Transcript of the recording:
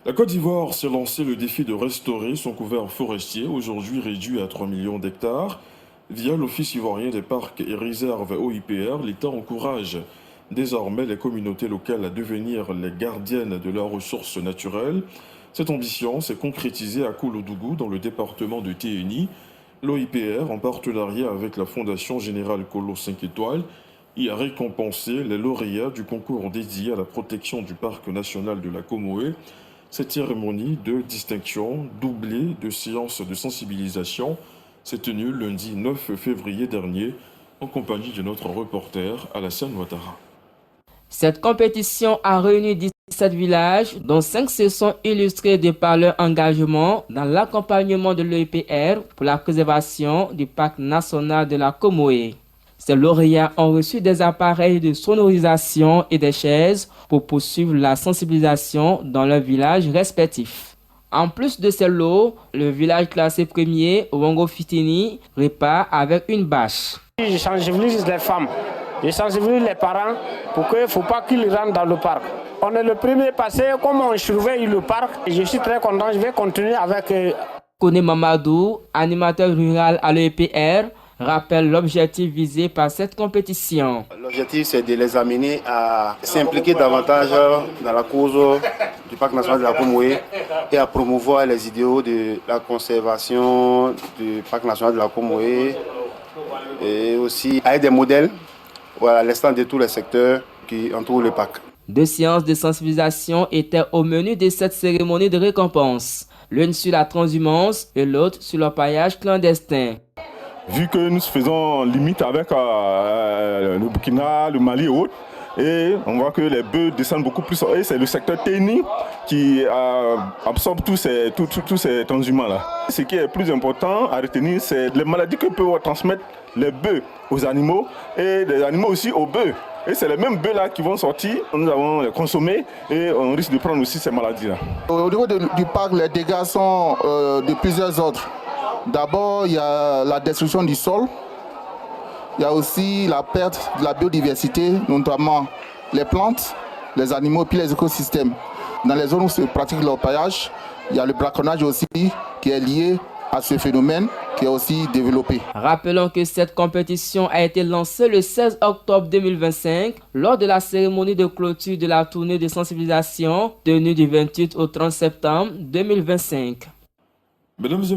La Côte d'Ivoire s'est lancé le défi de restaurer son couvert forestier, aujourd'hui réduit à 3 millions d'hectares. Via l'Office ivoirien des parcs et réserves OIPR, l'État encourage désormais les communautés locales à devenir les gardiennes de leurs ressources naturelles. Cette ambition s'est concrétisée à Kouloudougou, dans le département de TNI. L'OIPR, en partenariat avec la Fondation Générale Colo 5 étoiles, y a récompensé les lauréats du concours dédié à la protection du parc national de la Comoé. Cette cérémonie de distinction, doublée de séances de sensibilisation, s'est tenue lundi 9 février dernier en compagnie de notre reporter Alassane Ouattara. Cette compétition a réuni 17 villages, dont 5 se sont illustrés de par leur engagement dans l'accompagnement de l'OIPR pour la préservation du parc national de la Comoé. Ces lauréats ont reçu des appareils de sonorisation et des chaises pour poursuivre la sensibilisation dans leurs villages respectifs. En plus de ces lots, le village classé premier, Wongo Fitini, repart avec une bâche. Je sensibilise les femmes, je sensibilise les parents pour qu'il ne faut pas qu'ils rentrent dans le parc. On est le premier passé, comme on surveille le parc, et je suis très content, je vais continuer avec... Kone Mamadou, animateur rural à l'EPR, rappelle l'objectif visé par cette compétition. L'objectif, c'est de les amener à s'impliquer davantage dans la cause du parc national de la Comoé et à promouvoir les idéaux de la conservation du parc national de la Comoé et aussi avec des modèles à l'instant de tous les secteurs qui entourent le parc. 2 séances de sensibilisation étaient au menu de cette cérémonie de récompense, l'une sur la transhumance et l'autre sur le paillage clandestin. Vu que nous faisons limite avec le Burkina, le Mali et autres, et on voit que les bœufs descendent beaucoup plus. Et c'est le secteur TNI qui absorbe tous ces transhumants-là. Ce qui est plus important à retenir, c'est les maladies que peuvent transmettre les bœufs aux animaux et les animaux aussi aux bœufs. Et c'est les mêmes bœufs-là qui vont sortir, nous allons les consommer et on risque de prendre aussi ces maladies-là. Au niveau du parc, les dégâts sont de plusieurs ordres. D'abord, il y a la destruction du sol, il y a aussi la perte de la biodiversité, notamment les plantes, les animaux et puis les écosystèmes. Dans les zones où se pratique l'orpaillage, il y a le braconnage aussi qui est lié à ce phénomène qui est aussi développé. Rappelons que cette compétition a été lancée le 16 octobre 2025 lors de la cérémonie de clôture de la tournée de sensibilisation tenue du 28 au 30 septembre 2025. Mesdames et messieurs,